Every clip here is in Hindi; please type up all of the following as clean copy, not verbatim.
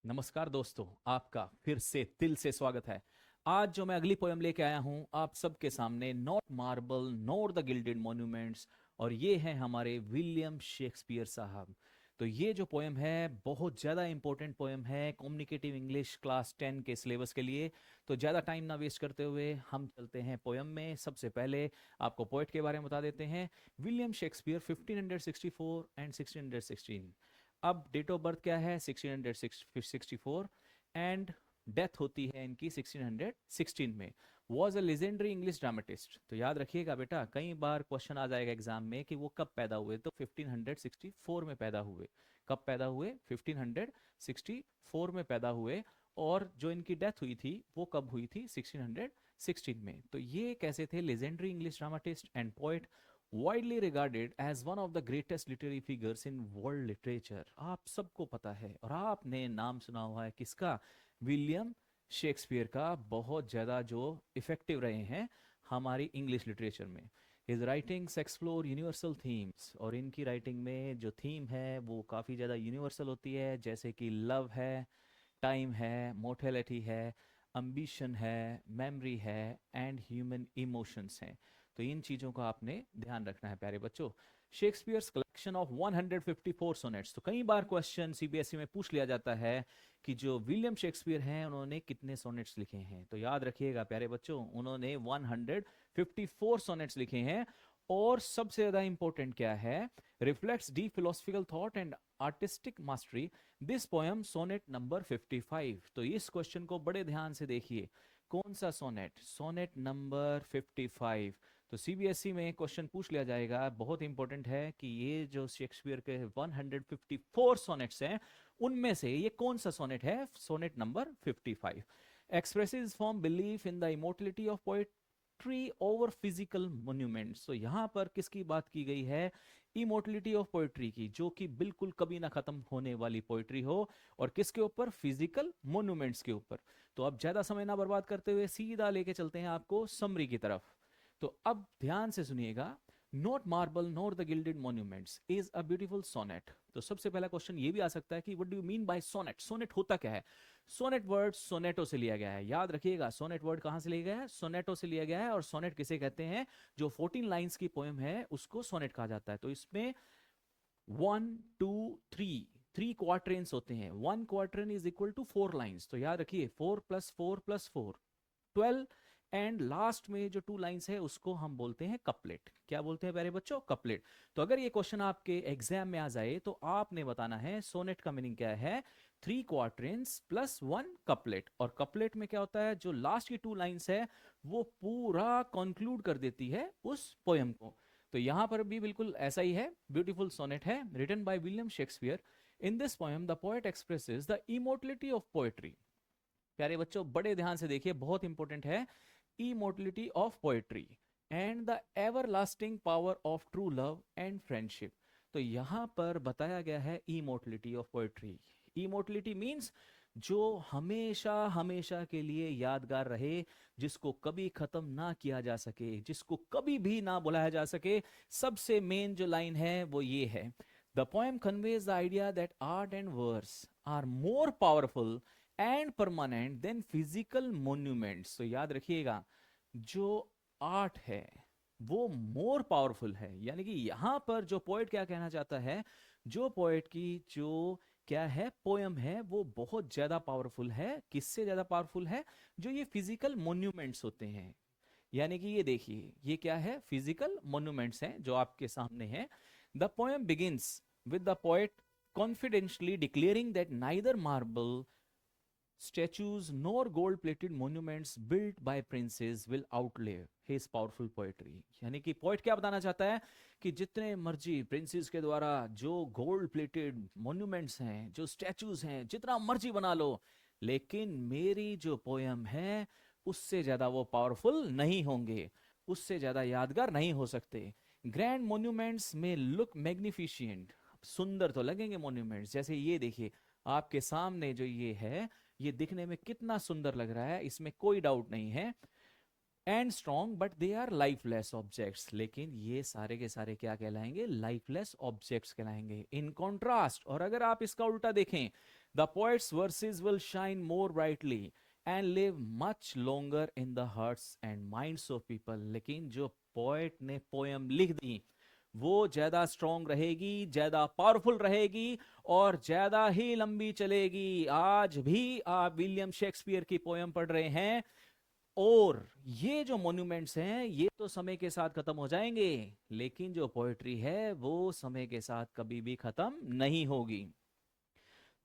नमस्कार दोस्तों, आपका फिर से दिल से स्वागत है। आज जो मैं अगली पोयम लेके आया हूं आप सबके सामने, not marble nor the gilded monuments, और ये हैं हमारे विलियम शेक्सपियर साहब। तो ये जो पोयम है बहुत ज़्यादा इंपॉर्टेंट पोयम है कम्युनिकेटिव इंग्लिश क्लास 10 के सिलेबस के लिए। तो ज़्यादा टाइम ना वेस्ट करते हुए हम चलते हैं पोयम में। सबसे पहले आपको पोएट के बारे में बता देते हैं। William Shakespeare 1564 and 1616। अब डेट ऑफ बर्थ क्या है? 1664 एंड डेथ होती है इनकी 1616 में। Was a legendary English dramatist. तो याद रखिएगा बेटा, कई बार क्वेश्चन आ जाएगा एग्जाम में कि वो कब पैदा हुए, तो 1564 में पैदा हुए। कब पैदा हुए? 1564 में पैदा हुए। और जो इनकी डेथ हुई थी वो कब हुई थी? 1616 में। तो ये कैसे थे? Legendary English dramatist and poet, widely regarded as one of the greatest literary figures in world literature। आप सबको पता है और आपने नाम सुना हुआ है किसका? विलियम शेक्सपियर का। बहुत ज़्यादा जो इफेक्टिव रहे हैं हमारी इंग्लिश लिटरेचर में। His writings explore universal themes, और इनकी राइटिंग में जो थीम है वो काफ़ी ज़्यादा यूनिवर्सल होती है, जैसे कि लव है, टाइम है, मोर्टेलिटी है, अम्बिशन है, मेमोरी है एंड ह्यूमन इमोशंस हैं। तो इन चीज़ों का आपने ध्यान रखना है प्यारे बच्चों। Shakespeare's collection of 154 sonnets. तो कई बार क्वेश्चन सीबीएसई में पूछ लिया जाता है कि जो विलियम शेक्सपियर हैं उन्होंने कितने सोनेट्स लिखे हैं। तो याद रखिएगा प्यारे बच्चों, उन्होंने 154 सोनेट्स लिखे हैं। और सबसे ज्यादा इंपॉर्टेंट क्या है? Reflects deep philosophical thought and artistic mastery. This poem sonnet number 55। तो इस क्वेश्चन को बड़े ध्यान से देखिए। कौन सा सोनेट? Sonnet number 55। तो सीबीएसई में क्वेश्चन पूछ लिया जाएगा, बहुत इंपॉर्टेंट है कि ये जो शेक्सपियर के 154 सोनेट्स हैं उनमें से ये कौन सा सोनेट है? Sonnet number 55। Expresses from belief in the immortality of poetry over physical monuments. तो यहां पर किसकी बात की गई है? इमोर्टलिटी ऑफ पोएट्री की, जो कि बिल्कुल कभी ना खत्म होने वाली पोएट्री हो। और किसके ऊपर? फिजिकल मॉन्यूमेंट्स के ऊपर। तो अब ज्यादा समय ना बर्बाद करते हुए सीधा लेके चलते हैं आपको समरी की तरफ। तो अब ध्यान से सुनिएगा। Not marble nor the gilded monuments is a beautiful sonnet. तो सबसे पहला क्वेश्चन ये भी आ सकता है कि what do you mean by sonnet? Sonnet होता क्या है? सोनेट वर्ड सोनेटो से लिया गया है। याद रखिएगा, सोनेट वर्ड कहां से लिया गया है? सोनेटो से लिया गया है। और सोनेट किसे कहते हैं? जो 14 लाइंस की पोएम है उसको सोनेट कहा जाता है। तो इसमें 1 2 3 क्वार्टरेंस होते हैं। 1 क्वार्टरन इज इक्वल टू 4 लाइन्स। तो याद रखिए 4 + 4 + 4 12। एंड लास्ट में जो 2 लाइन्स है उसको हम बोलते हैं कपलेट। क्या बोलते हैं प्यारे बच्चों? कपलेट। तो अगर ये क्वेश्चन आपके एग्जाम में आ जाए तो आपने बताना है सोनेट का मीनिंग क्या है? 3 क्वार्टरेंस + 1 कपलेट। और कपलेट में क्या होता है? जो लास्ट की 2 लाइन्स है वो पूरा कंक्लूड कर देती है उस पोयम को। तो यहां पर भी बिल्कुल ऐसा ही है। ब्यूटीफुल सोनेट है, written by William Shakespeare. In this poem the poet expresses the immortality of poetry. प्यारे बच्चों बड़े ध्यान से देखिए, बहुत इंपॉर्टेंट है। Immortality of poetry and the everlasting power of true love and friendship. तो यहां पर बताया गया है immortality of poetry. Immortality means जो हमेशा हमेशा के लिए यादगार रहे, जिसको कभी खत्म ना किया जा सके, जिसको कभी भी ना बुलाया जा सके। सबसे मेन जो लाइन है वो ये है, the poem conveys the idea that art and verse are more powerful and permanent than physical monuments. तो याद रखिएगा, जो आर्ट है वो मोर पावरफुल है। यानी कि यहां पर जो पोएट क्या कहना चाहता है, जो पोएट की जो क्या है पोयम है वो बहुत ज्यादा पावरफुल है। किससे ज्यादा पावरफुल है? जो ये फिजिकल मॉन्यूमेंट्स होते हैं। यानी कि ये देखिए, ये क्या है? फिजिकल मॉन्यूमेंट्स हैं जो आपके सामने हैं। The poem begins with the poet confidently declaring that neither marble statues nor gold plated monuments built by princes will outlive his powerful poetry। यानी कि पोएट क्या बताना चाहता है कि जितने मर्जी प्रिंसेस के द्वारा जो गोल्ड प्लेटेड मॉन्यूमेंट्स हैं, जो स्टैचूज हैं, जितना मर्जी बना लो, लेकिन मेरी जो पोयम है उससे ज्यादा वो पावरफुल नहीं होंगे, उससे ज्यादा यादगार नहीं हो सकते। ग्रैंड मॉन्यूमेंट्स में लुक मैग्निफिशिएंट। सुंदर तो लगेंगे मॉन्यूमेंट्स, जैसे ये देखिए आपके सामने जो ये है, ये दिखने में कितना सुंदर लग रहा है, इसमें कोई डाउट नहीं है। And strong but they are lifeless objects. लेकिन ये सारे के सारे क्या कहलाएंगे? लाइफलेस ऑब्जेक्ट्स कहलाएंगे। इन कॉन्ट्रास्ट, और अगर आप इसका उल्टा देखें, the poets versus will shine more brightly and live much longer in the hearts and minds of people. लेकिन जो पोएट ने पोयम लिख दी वो ज्यादा स्ट्रॉन्ग रहेगी, ज्यादा पावरफुल रहेगी और ज्यादा ही लंबी चलेगी। आज भी आप विलियम शेक्सपियर की पोयम पढ़ रहे हैं और ये जो मॉन्यूमेंट्स हैं ये तो समय के साथ खत्म हो जाएंगे, लेकिन जो पोएट्री है वो समय के साथ कभी भी खत्म नहीं होगी।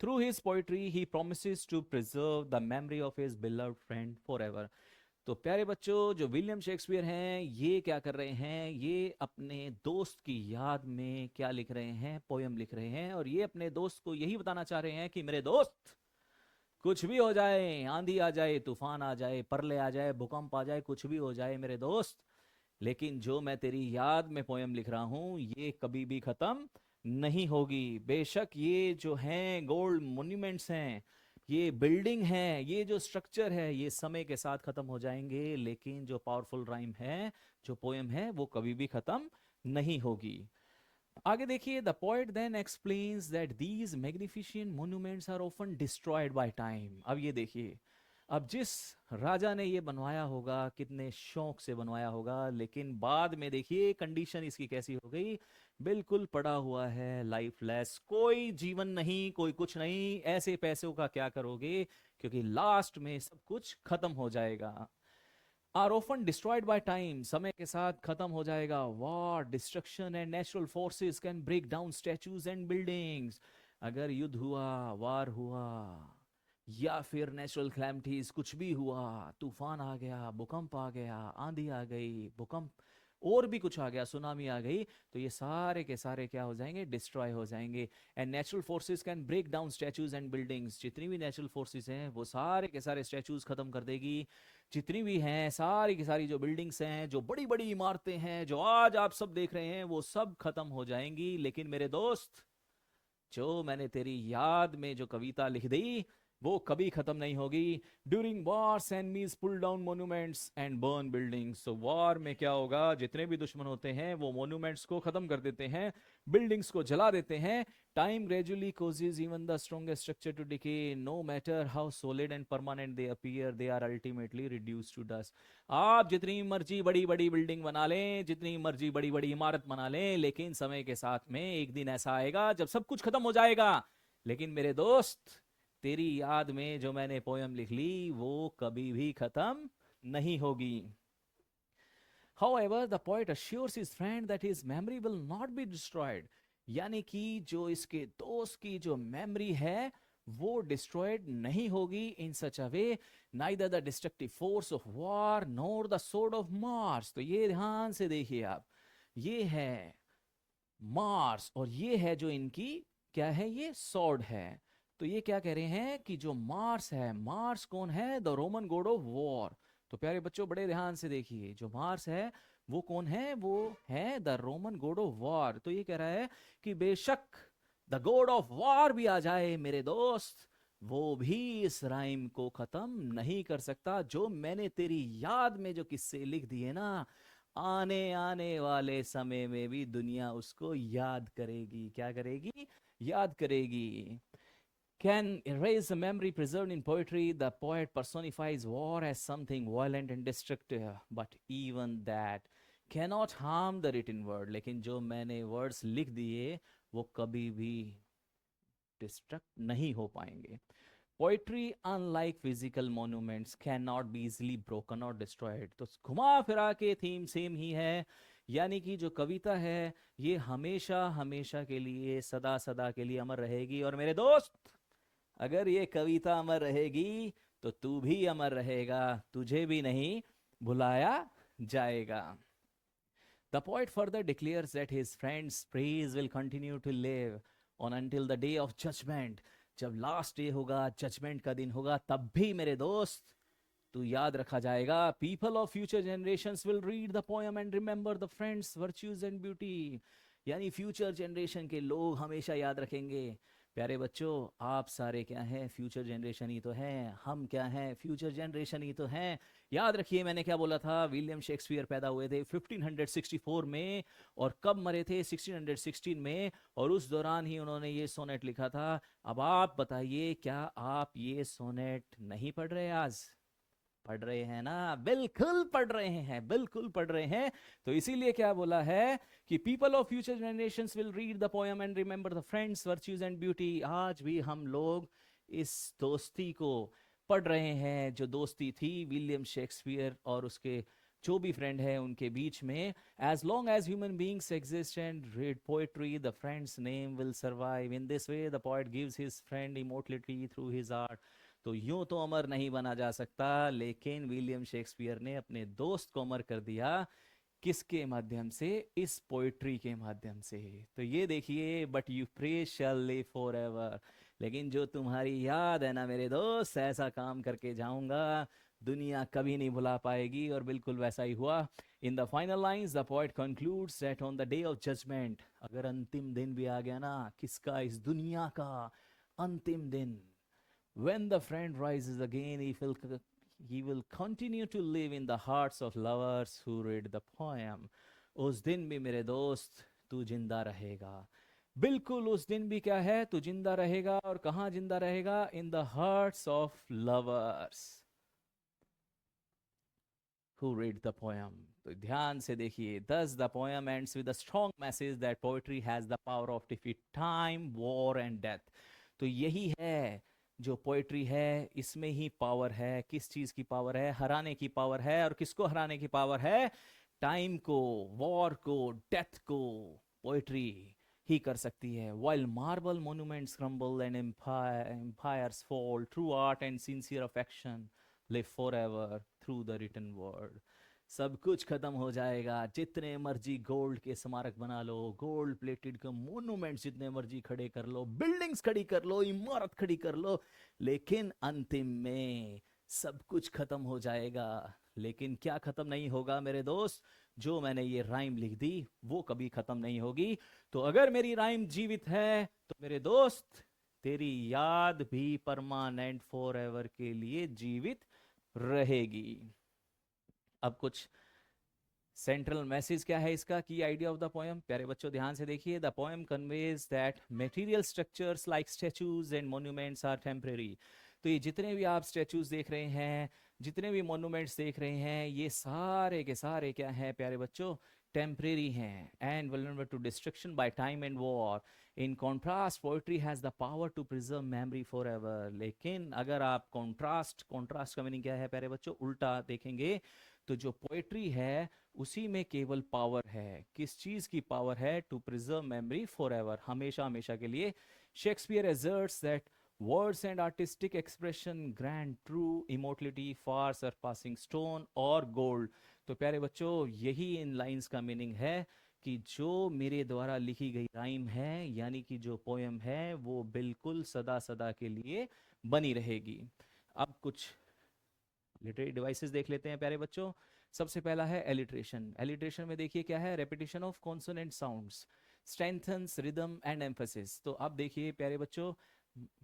Through his poetry he promises to preserve the memory of his beloved friend forever. तो प्यारे बच्चों, जो विलियम शेक्सपियर हैं ये क्या कर रहे हैं, ये अपने दोस्त की याद में क्या लिख रहे हैं, पोयम लिख रहे हैं। और ये अपने दोस्त को यही बताना चाह रहे हैं कि मेरे दोस्त, कुछ भी हो जाए, आंधी आ जाए, तूफान आ जाए, परले आ जाए, भूकंप आ जाए, कुछ भी हो जाए मेरे दोस्त, लेकिन जो मैं तेरी याद में पोयम लिख रहा हूं ये कभी भी खत्म नहीं होगी। बेशक ये जो हैं गोल्ड मॉन्यूमेंट्स हैं, ये बिल्डिंग है, ये जो स्ट्रक्चर है, ये समय के साथ खत्म हो जाएंगे, लेकिन जो पावरफुल राइम है, जो पोयम है, वो कभी भी खत्म नहीं होगी। आगे देखिए, the poet then explains that these magnificent monuments are often destroyed by time. अब ये देखिए, अब जिस राजा ने ये बनवाया होगा, कितने शौक से बनवाया होगा, लेकिन बाद में देखिए कंडीशन इसकी कैसी हो गई, बिल्कुल पड़ा हुआ है, लाइफलेस, कोई जीवन नहीं, कोई कुछ नहीं। ऐसे पैसों का क्या करोगे, क्योंकि लास्ट में सब कुछ खत्म हो जाएगा। Are often destroyed by time, समय के साथ खत्म हो जाएगा। War, destruction and natural forces can break down statues and buildings. अगर युद्ध हुआ, वार हुआ, या फिर नेचुरल क्लैमिटीज कुछ भी हुआ, तूफान आ गया, भूकंप आ गया, आंधी आ गई, भूकंप और भी कुछ आ गया, सुनामी आ गई, तो ये सारे के सारे क्या हो जाएंगे, डिस्ट्रॉय हो जाएंगे। And natural forces can break down statues and buildings, जितनी भी नेचुरल फोर्सेस हैं वो सारे के सारे स्टैचूज खत्म कर देगी। जितनी भी हैं सारी की सारी जो बिल्डिंग्स हैं, जो बड़ी बड़ी इमारतें हैं, जो आज आप सब देख रहे हैं, वो सब खत्म हो जाएंगी। लेकिन मेरे दोस्त, जो मैंने तेरी याद में जो कविता लिख दी वो कभी खत्म नहीं होगी। During wars enemies pull down monuments and burn buildings. तो वॉर में क्या होगा, जितने भी दुश्मन होते हैं वो मॉन्यूमेंट्स को खत्म कर देते हैं, बिल्डिंग्स को जला देते हैं। Time gradually causes even the strongest structure to decay, no matter how solid and permanent they appear, they are ultimately reduced to dust। आप जितनी मर्जी बड़ी बड़ी बिल्डिंग बना लें, जितनी मर्जी बड़ी बड़ी इमारत बना लें, लेकिन समय के साथ में एक दिन ऐसा आएगा जब सब कुछ खत्म हो जाएगा। लेकिन मेरे दोस्त, तेरी याद में जो मैंने पोयम लिख ली वो कभी भी खत्म नहीं होगी। However, the poet assures his friend that his memory will not be destroyed। यानी कि जो इसके दोस्त की जो मेमोरी है वो डिस्ट्रॉयड नहीं होगी। In such a way neither the destructive force of war nor the sword of Mars. तो ये ध्यान से देखिए आप, ये है मार्स और ये है जो इनकी क्या है, ये सॉर्ड है। तो ये क्या कह रहे हैं कि जो मार्स है, मार्स कौन है, the Roman God of war. तो प्यारे बच्चों बड़े ध्यान से देखिए, जो मार्स है वो कौन है, वो है the Roman God of war. तो ये कह रहा है कि बेशक द गॉड ऑफ वॉर भी आ जाए मेरे दोस्त, वो भी इस राइम को खत्म नहीं कर सकता। जो मैंने तेरी याद में जो किस्से लिख दिए ना, आने आने वाले समय में भी दुनिया उसको याद करेगी। क्या करेगी, याद करेगी। Can erase a memory preserved in poetry. The poet personifies war as something violent and destructive, but even that cannot harm the written word। लेकिन जो मैंने words लिख दिए वो कभी भी डिस्ट्रक्ट नहीं हो पाएंगे। Poetry, unlike physical monuments, cannot be easily broken or destroyed। तो घुमा फिरा के थीम सेम ही है, यानी कि जो कविता है ये हमेशा हमेशा के लिए, सदा सदा के लिए अमर रहेगी। और मेरे दोस्त, अगर ये कविता अमर रहेगी तो तू भी अमर रहेगा, तुझे भी नहीं भुलाया जाएगा। The poet further declares that his friend's praise will continue to live on until the day of judgment। जब लास्ट डे होगा, जजमेंट का दिन होगा, तब भी मेरे दोस्त तू याद रखा जाएगा। People of future generations will read the poem and remember the friend's virtues and beauty। यानी फ्यूचर जनरेशन के लोग हमेशा याद रखेंगे प्यारे बच्चों, आप सारे क्या हैं, फ्यूचर जनरेशन ही तो हैं। हम क्या हैं, फ्यूचर जनरेशन ही तो हैं। याद रखिए मैंने क्या बोला था, विलियम शेक्सपियर पैदा हुए थे 1564 में, और कब मरे थे, 1616 में, और उस दौरान ही उन्होंने ये सोनेट लिखा था। अब आप बताइए, क्या आप ये सोनेट नहीं पढ़ रहे आज? पढ़ रहे हैं ना, बिल्कुल पढ़ रहे हैं, बिल्कुल पढ़ रहे हैं। तो इसीलिए क्या बोला है कि people of future generations will read the poem and remember the friends virtues and beauty. आज भी हम लोग इस दोस्ती को पढ़ रहे हैं, जो दोस्ती थी विलियम शेक्सपियर और उसके जो भी फ्रेंड है उनके बीच में। As long as human beings exist and read poetry, the friend's name will survive. In this way the poet gives his friend immortality through his art. तो यूं तो अमर नहीं बना जा सकता, लेकिन विलियम शेक्सपियर ने अपने दोस्त को अमर कर दिया। किसके माध्यम से? इस पोइट्री के माध्यम से। तो ये देखिए, but you pray shall live for ever. लेकिन जो तुम्हारी याद है ना मेरे दोस्त, ऐसा काम करके जाऊंगा, दुनिया कभी नहीं भुला पाएगी। और बिल्कुल वैसा ही हुआ। In the final lines the poet concludes that on the day of judgment, अगर अंतिम दिन भी आ गया ना, किसका? इस दुनिया का अंतिम दिन, when the friend rises again, he will continue to live in the hearts of lovers who read the poem. उस दिन भी मेरे दोस्त तू जिंदा रहेगा। बिल्कुल उस दिन भी क्या है, तू जिंदा रहेगा। और कहाँ जिंदा रहेगा? In the hearts of lovers who read the poem. तो ध्यान से देखिए, thus the poem ends with a strong message that poetry has the power of defeat time, war and death. तो यही है जो पोएट्री है, इसमें ही पावर है। किस चीज की पावर है? हराने की पावर है। और किसको हराने की पावर है? टाइम को, वॉर को, डेथ को पोएट्री ही कर सकती है। while marble monuments crumble and empires fall, true art and sincere affection live forever through the written word. सब कुछ खत्म हो जाएगा, जितने मर्जी गोल्ड के स्मारक बना लो, गोल्ड प्लेटेड के मोन्यूमेंट्स जितने मर्जी खड़े कर लो, बिल्डिंग्स खड़ी कर लो, इमारत खड़ी कर लो, लेकिन अंतिम में सब कुछ खत्म हो जाएगा। लेकिन क्या खत्म नहीं होगा मेरे दोस्त? जो मैंने ये राइम लिख दी वो कभी खत्म नहीं होगी। तो अगर मेरी राइम जीवित है तो मेरे दोस्त, तेरी याद भी परमानेंट फॉर एवर के लिए जीवित रहेगी। अब कुछ सेंट्रल मैसेज क्या है इसका, की आइडिया ऑफ द पोएम। प्यारे बच्चों ध्यान से देखिए, the poem conveys that material structures like statues and monuments are temporary. तो ये जितने भी आप स्टैचूज देख रहे हैं, जितने भी मॉन्यूमेंट्स देख रहे हैं, ये सारे के सारे क्या हैं प्यारे बच्चों? टेम्परेरी हैं and vulnerable to destruction by time and war. In contrast poetry has the power to preserve memory for ever. लेकिन अगर आप कॉन्ट्रास्ट का मीनिंग क्या है प्यारे बच्चों? उल्टा देखेंगे तो जो पोएट्री है उसी में केवल पावर है। किस चीज की पावर है? To preserve memory for ever, हमेशा हमेशा के लिए। Shakespeare asserts that words and artistic expression grant true immortality far surpassing stone और gold। तो प्यारे बच्चों, यही इन लाइंस का मीनिंग है कि जो मेरे द्वारा लिखी गई राइम है, यानी कि जो पोएम है, वो बिल्कुल सदा सदा के लिए बनी रहेगी। अब कुछ लिटरेरी डिवाइसेस देख लेते हैं प्यारे बच्चों। सबसे पहला है एलिट्रेशन। एलिट्रेशन में देखिए क्या है? Repetition of consonant sounds strengthens rhythm and emphasis. तो अब देखिए प्यारे बच्चों,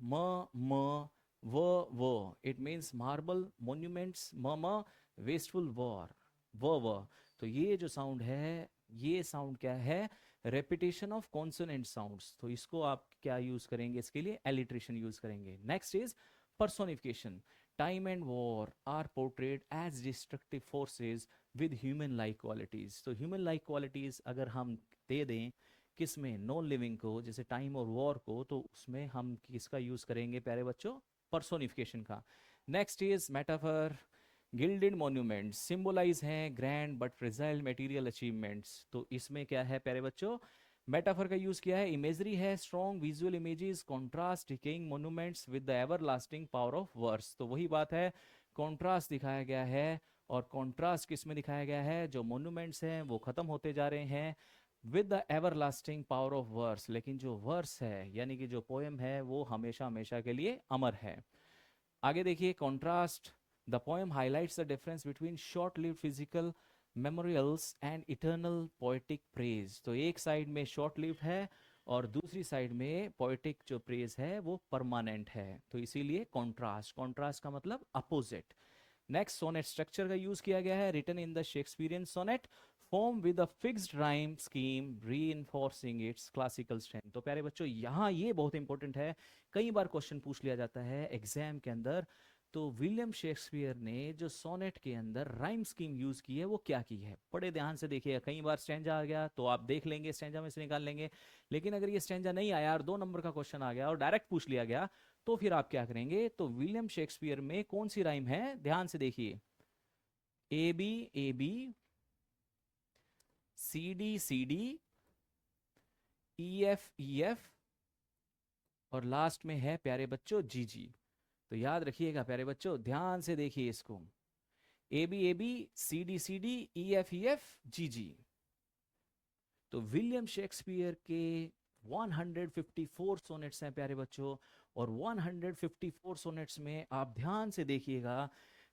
म वो, इट मींस मार्बल मॉन्यूमेंट्स, म वेस्टफुल वॉर, वो। तो ये जो साउंड है, ये साउंड क्या है? Repetition of consonant sounds. तो इसको आप क्या यूज करेंगे? इसके लिए एलिट्रेशन यूज करेंगे। Next is personification. Time and war are portrayed as destructive forces with human like qualities. तो human like qualities अगर हम दे दें किस में? नॉन लिविंग को, जैसे टाइम और वॉर को, तो उसमें हम किसका यूज करेंगे प्यारे बच्चों? पर्सोनिफिकेशन का। Next is metaphor. Gilded monuments symbolize हैं grand but fragile material achievements. तो इसमें क्या है प्यारे बच्चों? मेटाफर का यूज किया है। इमेजरी है strong visual images, contrast decaying monuments with the everlasting power of words. तो वही बात है, कॉन्ट्रास्ट दिखाया गया है। और कॉन्ट्रास्ट किस में दिखाया गया है? जो मॉन्यूमेंट्स हैं वो खत्म होते जा रहे हैं with the everlasting power of words, लेकिन जो वर्स है यानी कि जो पोएम है वो हमेशा हमेशा के लिए अमर है। आगे देखिए contrast. The poem highlights the difference between short lived physical memorials and eternal poetic praise. तो एक साइड में शॉर्ट लिव्ड है और दूसरी साइड में पोएटिक जो प्रेज है वो परमानेंट है, तो इसीलिए कॉन्ट्रास्ट, कॉन्ट्रास्ट का मतलब अपोजिट। नेक्स्ट, सोनेट स्ट्रक्चर का यूज किया गया है, written in the Shakespearean sonnet form with a fixed rhyme scheme reinforcing its classical strength. तो प्यारे बच्चों यहाँ ये बहुत इंपॉर्टेंट है, कई बार क्वेश्चन पूछ लिया जाता है एग्जाम के अंदर। तो विलियम शेक्सपियर ने जो सोनेट के अंदर राइम स्कीम यूज की है वो क्या की है, बड़े ध्यान से देखिएगा। कई बार स्टैंजा आ गया तो आप देख लेंगे, स्टैंजा में से निकाल लेंगे, लेकिन अगर ये स्टैंजा नहीं आया और 2 नंबर का क्वेश्चन आ गया और डायरेक्ट पूछ लिया गया, तो फिर आप क्या करेंगे। तो विलियम शेक्सपियर में कौन सी राइम है, ध्यान से देखिए, A B A B, C D C D, E F, और लास्ट में है प्यारे बच्चों जी जी। तो याद रखिएगा प्यारे बच्चों, ध्यान से देखिए इसको, A B C D E F G G. तो विलियम शेक्सपियर के 154 सोनेट्स हैं प्यारे बच्चों, और 154 सोनेट्स में आप ध्यान से देखिएगा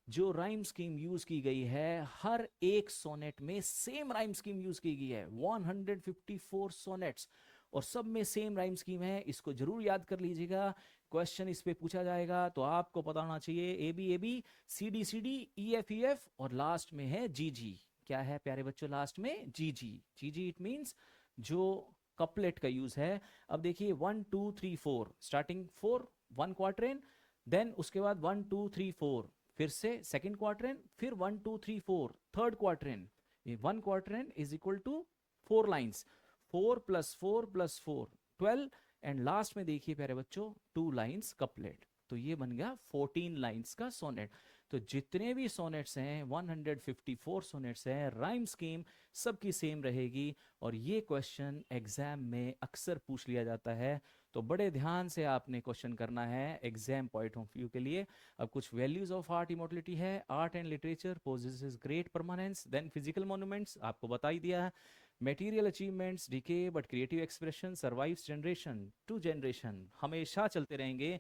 जो राइम स्कीम यूज की गई है, हर एक सोनेट में सेम राइम स्कीम यूज की गई है। 154 सोनेट्स और सब में सेम राइम स्कीम है, इसको जरूर याद कर लीजिएगा, क्वेश्चन इस पे पूछा जाएगा तो आपको पता होना चाहिए। A B C D E F और लास्ट में है जी जी। क्या है प्यारे बच्चों लास्ट में, जी जी। जी जी इट मीन्स जो कपलेट का यूज है। अब देखिए 1 2 3 4, स्टार्टिंग 4 1 क्वार्टरेन, देन उसके बाद 1 2 3 4, फिर से सेकंड क्वार्टरेन, फिर 1 2 3 4 third quatrain. 1 quatrain is equal to 4 lines, 4 + 4 + 4 12, and last में देखिए प्यारे बच्चों 2 लाइन्स कपलेट। तो ये बन गया 14 लाइन्स का सोनेट। तो जितने भी सोनेट्स हैं 154 सोनेट्स हैं, राइम स्कीम सबकी सेम रहेगी, और ये क्वेश्चन एग्जाम में अक्सर पूछ लिया जाता है। तो बड़े ध्यान से आपने क्वेश्चन करना है एग्जाम पॉइंट ऑफ व्यू के लिए। अब कुछ वैल्यूज ऑफ आर्ट इमोर्टलिटी है, art and literature possesses great permanence, then physical monuments आपको बता ही दिया है, material achievements decay but creative expression survives generation to generation, हमेशा चलते रहेंगे।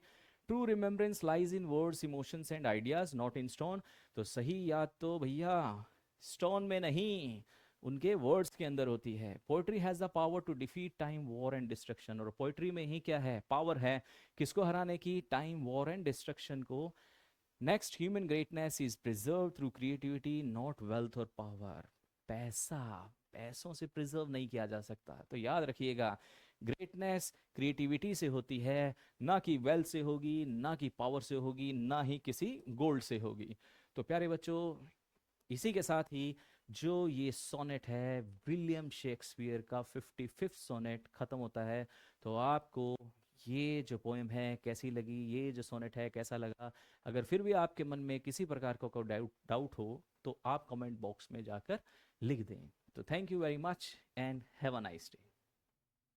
True remembrance lies in words emotions and ideas not in stone. तो सही याद तो भैया स्टोन में नहीं, उनके वर्ड्स के अंदर होती है। Poetry has the power to defeat time war and destruction, और पोएट्री में ही क्या है, पावर है किसको हराने की, टाइम वॉर एंड डिस्ट्रक्शन को। Next, human greatness is preserve through creativity not wealth और पावर। पैसा पैसों से प्रिजर्व नहीं किया जा सकता, तो याद रखिएगा ग्रेटनेस क्रिएटिविटी से होती है, ना कि वेल्थ से होगी, ना कि पावर से होगी, ना ही किसी गोल्ड से होगी। तो प्यारे बच्चों इसी के साथ ही जो ये सोनेट है विलियम शेक्सपियर का 55th सोनेट खत्म होता है। तो आपको ये जो पोएम है कैसी लगी, ये जो सोनेट है कैसा लगा, अगर फिर भी आपके मन में किसी प्रकार का कोई डाउट हो तो आप कमेंट बॉक्स में जाकर लिख दें। तो thank you very much and have a nice day.